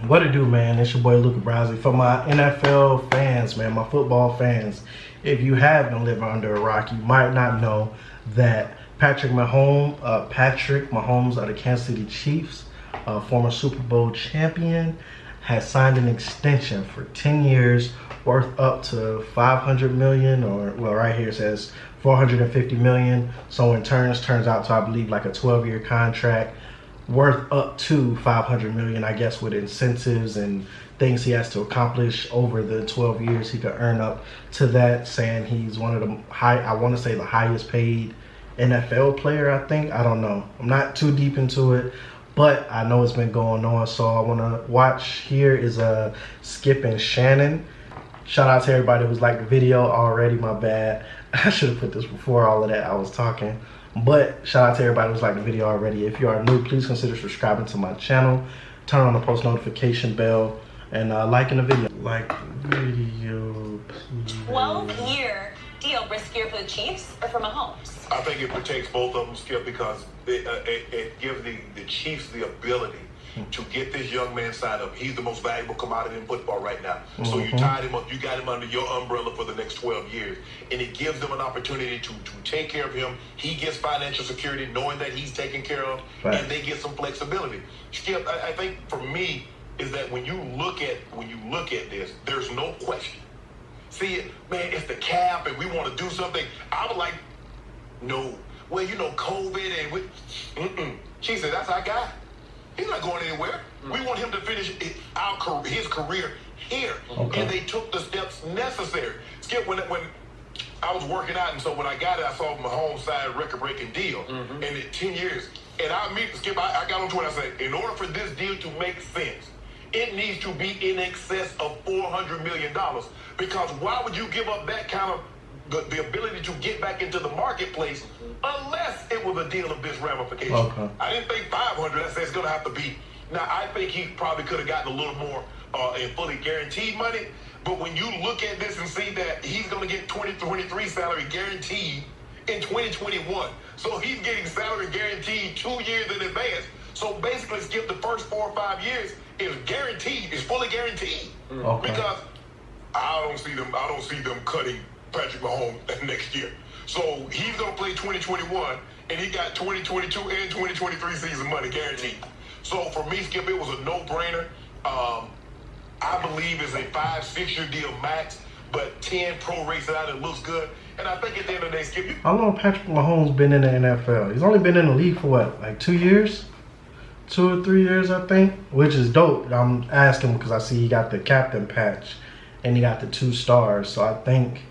What it do, man? It's your boy Luca Browsey. For my NFL fans, man, my football fans, if you have been living under a rock, you might not know that Patrick Mahomes of the Kansas City Chiefs, former Super Bowl champion, has signed an extension for 10 years worth up to $500 million, or well, right here it says $450 million. So in turns out to, I believe, like a 12-year contract worth up to $500 million, I guess, with incentives and things he has to accomplish over the 12 years. He could earn up to that, saying he's one of the I want to say the highest paid NFL player, I think. I don't know. I'm not too deep into it, but I know it's been going on. So I want to watch. Here is Skip and Shannon. Shout out to everybody who's liked the video already. My bad. I should have put this before all of that I was talking. But shout out to everybody who's liked the video already. If you are new, please consider subscribing to my channel. Turn on the post notification bell and liking the video. Like the video, please. 12-year deal riskier for the Chiefs or for Mahomes? I think it protects both of them, Skip, because it gives the Chiefs the ability to get this young man signed up. He's the most valuable commodity in football right now. So you tied him up, you got him under your umbrella for the next 12 years. And it gives them an opportunity to take care of him. He gets financial security knowing that he's taken care of, and they get some flexibility. Skip, I think for me is that when you look at this, there's no question. See, man, it's the cap and we want to do something. I was like, no. Well, you know, COVID and she said, that's our guy. He's not going anywhere. We want him to finish his career here. Okay. And they took the steps necessary. Skip, when I was working out, and so when I got it, I saw Mahomes sign a record-breaking deal. And in 10 years. And Skip, I got on Twitter, I said, in order for this deal to make sense, it needs to be in excess of $400 million. Because why would you give up that kind of the ability to get back into the marketplace unless it was a deal of this ramification? Okay. I didn't think 500. I said it's going to have to be. Now, I think he probably could have gotten a little more in fully guaranteed money. But when you look at this and see that he's going to get 2023 salary guaranteed in 2021. So he's getting salary guaranteed 2 years in advance. So basically, Skip, the first 4 or 5 years is guaranteed, is fully guaranteed. Okay. Because I don't see them cutting Patrick Mahomes next year. So he's going to play 2021, and he got 2022 and 2023 season money guaranteed. So for me, Skip, it was a no-brainer. I believe it's a 5-6 year deal max, but 10 prorates it out, it looks good. And I think at the end of the day, Skip, how long Patrick Mahomes been in the NFL? He's only been in the league for what, like 2 years? 2 or 3 years, I think, which is dope. I'm asking because I see he got the captain patch and he got the 2 stars. So I think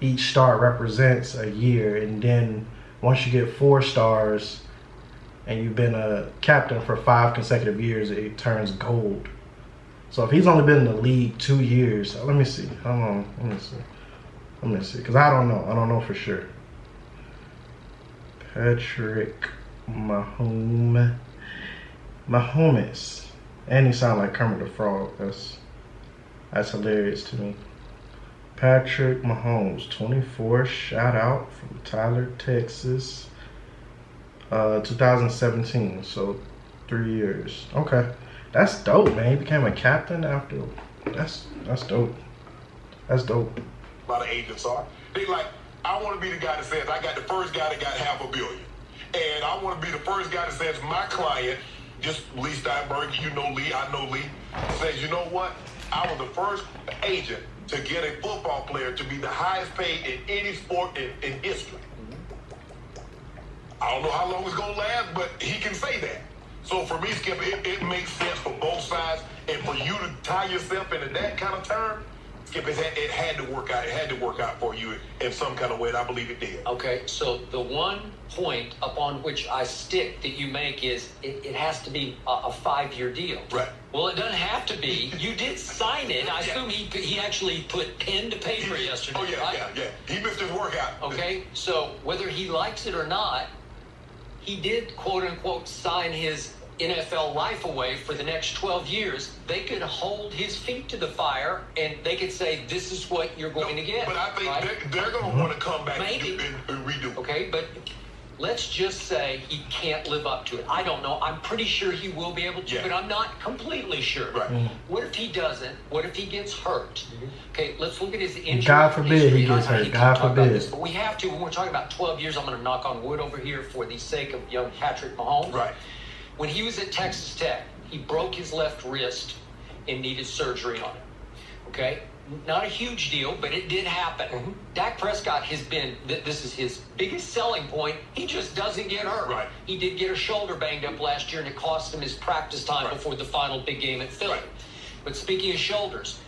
each star represents a year, and then once you get 4 stars and you've been a captain for 5 consecutive years, it turns gold. So if he's only been in the league 2 years, let me see. How long? Let me see, because I don't know for sure. Patrick Mahomes. And he sound like Kermit the Frog. That's hilarious to me. Patrick Mahomes, 24, shout out from Tyler, Texas. 2017, so 3 years. Okay, that's dope, man. He became a captain after. That's dope. That's dope. A lot of agents are. They like, I want to be the guy that says, I got the first guy that got $500 million. And I want to be the first guy that says, my client, just Lee Steinberg, you know Lee, I know Lee, says, you know what? I was the first agent to get a football player to be the highest paid in any sport in history. I don't know how long it's going to last, but he can say that. So for me, Skip, it makes sense for both sides. And for you to tie yourself into that kind of term, Skip, it had to work out. It had to work out for you in some kind of way, and I believe it did. Okay, so the one point upon which I stick that you make is it has to be a 5-year deal. Right. Well, it doesn't have to be. You did sign it. I assume he actually put pen to paper yesterday, Oh, yeah, right? yeah. He missed his workout. Okay, so whether he likes it or not, he did, quote-unquote, sign his NFL life away for the next 12 years. They could hold his feet to the fire, and they could say, this is what you're going to get. But I think they're going to want to come back and redo. Okay, but Let's just say he can't live up to it. I don't know. I'm pretty sure he will be able to, but I'm not completely sure. Right. What if he doesn't? What if he gets hurt? Okay, let's look at his injury. God forbid he gets hurt. God forbid. But we have to, when we're talking about 12 years, I'm going to knock on wood over here for the sake of young Patrick Mahomes. Right. When he was at Texas Tech, he broke his left wrist and needed surgery on it. Okay? Not a huge deal, but it did happen. Dak Prescott has been, this is his biggest selling point, he just doesn't get hurt. Right. He did get a shoulder banged up last year, and it cost him his practice time before the final big game at Philly. Right. But speaking of shoulders,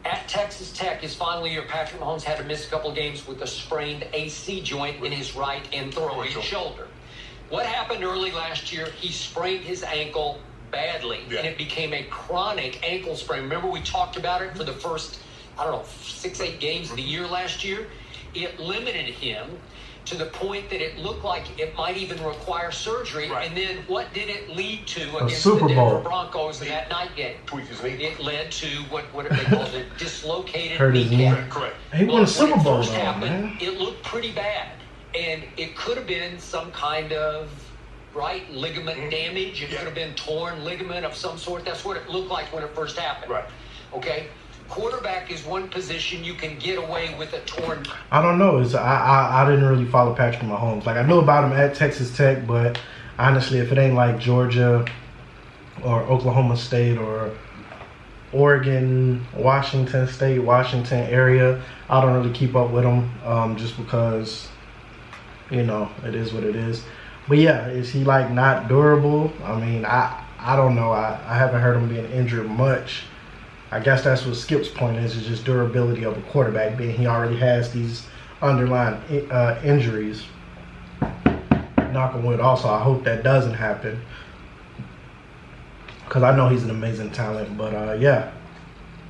at Texas Tech, his final year, Patrick Mahomes had to miss a couple of games with a sprained AC joint in his right and throwing shoulder. What happened early last year? He sprained his ankle badly, and it became a chronic ankle sprain. Remember we talked about it for the first, 6-8 games of the year last year? It limited him to the point that it looked like it might even require surgery. Right. And then what did it lead to A against Super the Bowl. Denver Broncos in that night game? Tweaked his knee. It led to what they call the dislocated Hurt his knee. kneecap. Correct. He won a Super Bowl, When it first though, happened, man. it looked pretty bad. And it could have been some kind of ligament damage. It could have been torn ligament of some sort. That's what it looked like when it first happened. Right. Okay? Quarterback is one position you can get away with a torn. I don't know. I didn't really follow Patrick Mahomes. Like, I knew about him at Texas Tech, but honestly, if it ain't like Georgia or Oklahoma State or Oregon, Washington State, Washington area, I don't really keep up with him just because, it is what it is. But yeah, is he like not durable? I mean, I don't know. I haven't heard him being injured much. I guess that's what Skip's point is just durability of a quarterback, being he already has these underlying injuries. Knock on wood. Also, I hope that doesn't happen because I know he's an amazing talent. But yeah,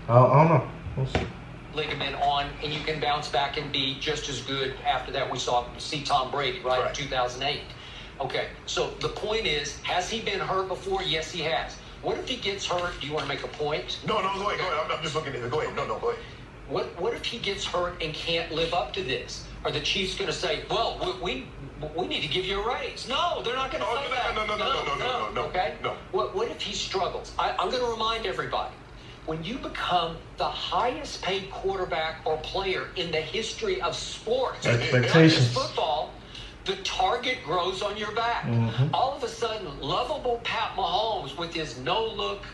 I don't know. We'll see. Ligament on, and you can bounce back and be just as good after that. We see Tom Brady, right, in 2008. Okay, so the point is, has he been hurt before? Yes, he has. What if he gets hurt? Do you want to make a point? No, go ahead. I'm just looking at it. Go ahead. No, go ahead. What if he gets hurt and can't live up to this? Are the Chiefs going to say, well, we need to give you a raise? No, they're not going to say that. No. Okay? No. What if he struggles? I'm going to remind everybody, when you become the highest paid quarterback or player in the history of sports, Expectations. football, the target grows on your back. All of a sudden, lovable Pat Mahomes with his no-look,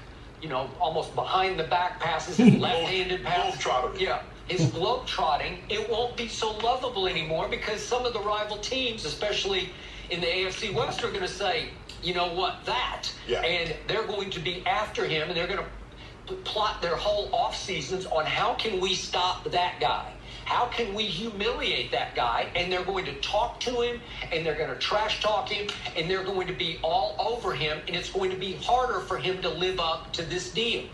almost behind-the-back passes, his left-handed passes. Yeah, his globe-trotting, it won't be so lovable anymore because some of the rival teams, especially in the AFC West, are going to say, you know what, that. Yeah. And they're going to be after him, and they're going to plot their whole off seasons on how can we stop that guy. How can we humiliate that guy? And they're going to talk to him, and they're going to trash talk him, and they're going to be all over him, and it's going to be harder for him to live up to this deal.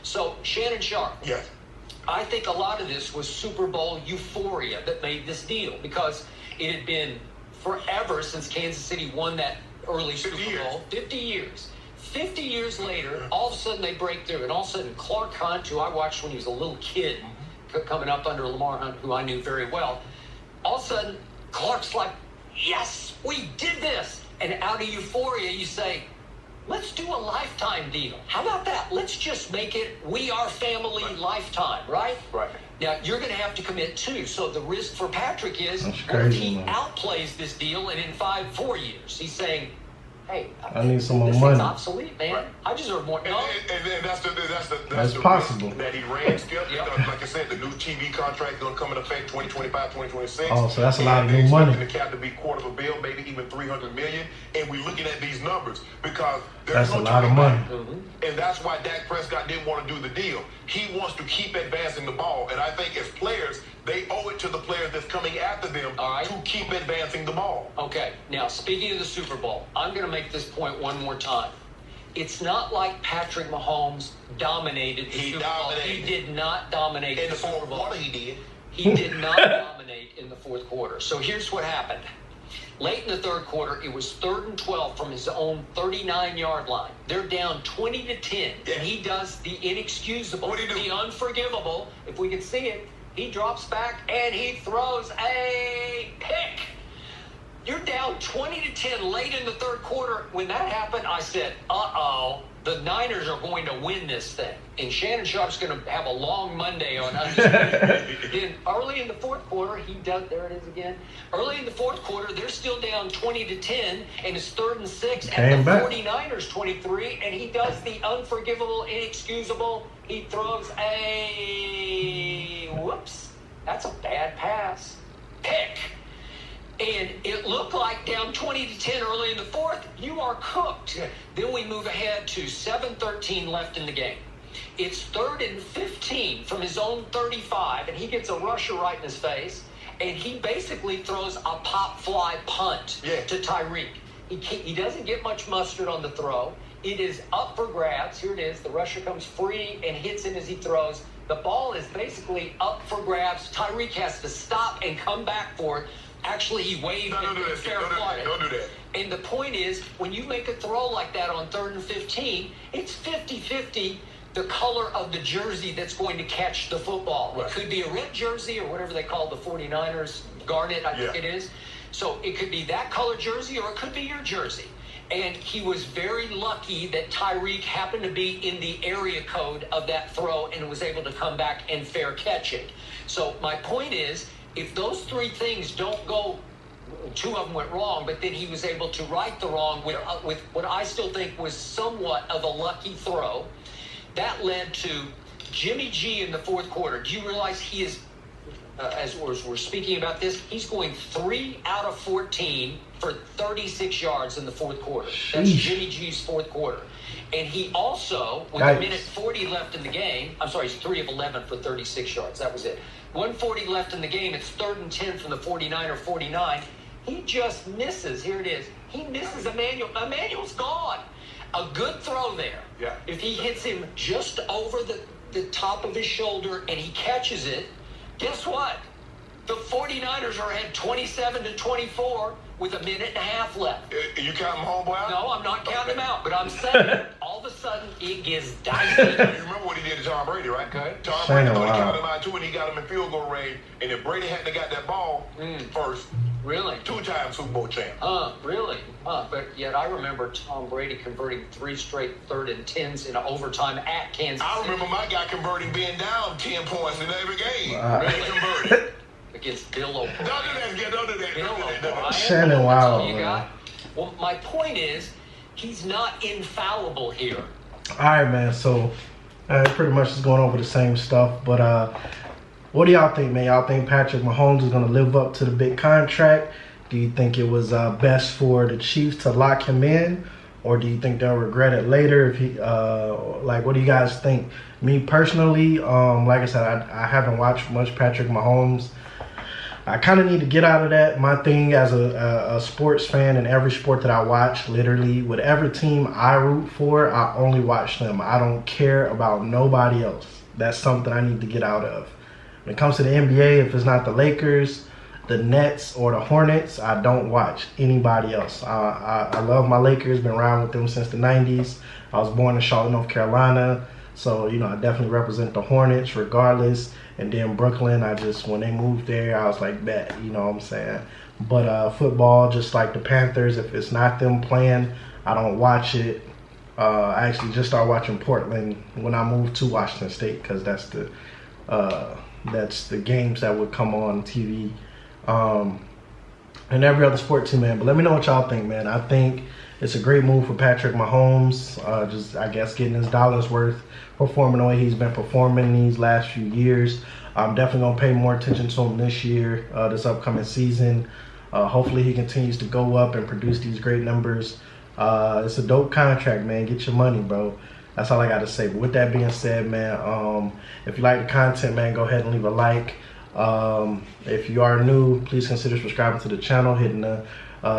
So, Shannon Sharp. Yes. I think a lot of this was Super Bowl euphoria that made this deal because it had been forever since Kansas City won that early Super Bowl. 50 years. 50 years later, all of a sudden they break through, and all of a sudden Clark Hunt, who I watched when he was a little kid, coming up under Lamar Hunt, who I knew very well, all of a sudden Clark's like, yes, we did this. And out of euphoria, you say, let's do a lifetime deal. How about that? Let's just make it We Are Family lifetime, right? Right. Now, you're going to have to commit too. So the risk for Patrick is That's what if crazy, he man. outplays this deal and in 4 years, he's saying, hey, I need some more this money. thing's obsolete, man. Right. I deserve more. No. And that's That's the possible. risk that he ran. Skip. Yep. Like I said, the new TV contract is going to come in effect 2025, 2026. Oh, so that's a lot of And new they're money. expecting the cap to be $250 million, maybe even $300 million. And we're looking at these numbers because there's That's no a lot of turning money. back. And that's why Dak Prescott didn't want to do the deal. He wants to keep advancing the ball. And I think as players, they owe it to the players that's coming after them All right. to keep advancing the ball. Okay, now speaking of the Super Bowl, I'm going to make this point one more time. It's not like Patrick Mahomes dominated the He Super Bowl. dominated. He did not dominate In the the Super fourth Bowl. quarter, he did. He did not dominate in the fourth quarter. So here's what happened. Late in the third quarter, it was 3rd and 12 from his own 39-yard line. They're down 20-10, and he does the inexcusable, What'd he do? the unforgivable. If we could see it, he drops back and he throws a pick. You're down 20-10 late in the third quarter. When that happened, I said, uh-oh, the Niners are going to win this thing. And Shannon Sharp's going to have a long Monday on Undisputed. Then early in the fourth quarter, there it is again. Early in the fourth quarter, they're still down 20-10, and it's 3rd and 6 at the 49ers 23, and he does the unforgivable, inexcusable. He throws whoops, that's a bad pass. Pick. And it looked like down 20-10 early in the fourth, you are cooked. Then we move ahead to 7:13 left in the game. It's 3rd and 15 from his own 35, and he gets a rusher right in his face, and he basically throws a pop fly punt to Tyreek. He doesn't get much mustard on the throw. It is up for grabs. Here it is. The rusher comes free and hits him as he throws. The ball is basically up for grabs. Tyreek has to stop and come back for it. Actually, he waved and fair play. Don't do that. And the point is, when you make a throw like that on 3rd and 15, it's 50-50 the color of the jersey that's going to catch the football. Right. It could be a red jersey or whatever they call the 49ers, garnet, I think it is. So it could be that color jersey or it could be your jersey. And he was very lucky that Tyreek happened to be in the area code of that throw and was able to come back and fair catch it. So my point is, if those three things don't go, 2 of them went wrong, but then he was able to right the wrong with what I still think was somewhat of a lucky throw. That led to Jimmy G in the fourth quarter. Do you realize he is, as we're speaking about this, he's going 3 out of 14 for 36 yards in the fourth quarter. That's Jimmy G's fourth quarter. And he also, with a minute 40 left in the game, I'm sorry, he's 3 of 11 for 36 yards. That was it. 1:40 left in the game. It's 3rd and 10 from the 49. He just misses. Here it is. He misses Emmanuel. Emmanuel's gone. A good throw there. Yeah. If he hits him just over the top of his shoulder and he catches it, guess what? The 49ers are ahead 27-24 with a minute and a half left. You counting homeboy out? No, I'm not counting him out, but I'm saying all of a sudden it gets dicey. You remember what he did to Tom Brady, right? Okay. Tom Brady thought he counted him out too, and he got him in field goal range. And if Brady hadn't got that ball first, really? 2-time Super Bowl champ. Really? But yet I remember Tom Brady converting 3 straight 3rd and 10s in overtime at Kansas City. I remember my guy converting being down 10 points in every game. Really converted. Against Bill O'Brien. Don't do that. Bill O'Brien. Shannon, wow. Well, my point is, he's not infallible here. All right, man. So, pretty much just going over the same stuff. But what do y'all think, man? Y'all think Patrick Mahomes is going to live up to the big contract? Do you think it was best for the Chiefs to lock him in? Or do you think they'll regret it later? If he, what do you guys think? Me personally, like I said, I haven't watched much Patrick Mahomes. I kind of need to get out of that. My thing as a sports fan, in every sport that I watch, literally, whatever team I root for, I only watch them. I don't care about nobody else. That's something I need to get out of. When it comes to the NBA, if it's not the Lakers, the Nets, or the Hornets, I don't watch anybody else. I love my Lakers, been around with them since the 90s. I was born in Charlotte, North Carolina. So, I definitely represent the Hornets regardless. And then Brooklyn, when they moved there, I was like, bet, you know what I'm saying? But football, just like the Panthers, if it's not them playing, I don't watch it. I actually just started watching Portland when I moved to Washington State because that's the games that would come on TV. And every other sport too, man. But let me know what y'all think, man. I think it's a great move for Patrick Mahomes. I guess, getting his dollar's worth, performing the way he's been performing these last few years. I'm definitely going to pay more attention to him this year, this upcoming season. Hopefully he continues to go up and produce these great numbers. It's a dope contract, man. Get your money, bro. That's all I got to say. But with that being said, man, if you like the content, man, go ahead and leave a like. If you are new, please consider subscribing to the channel, hitting the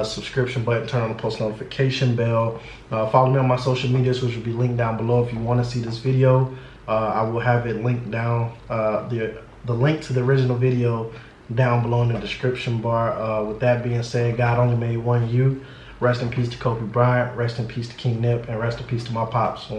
subscription button, turn on the post notification bell. Follow me on my social medias, which will be linked down below. If you want to see this video, I will have it linked down, the link to the original video down below in the description bar. With that being said, God only made one you. Rest in peace to Kobe Bryant, rest in peace to King Nip, and rest in peace to my pops.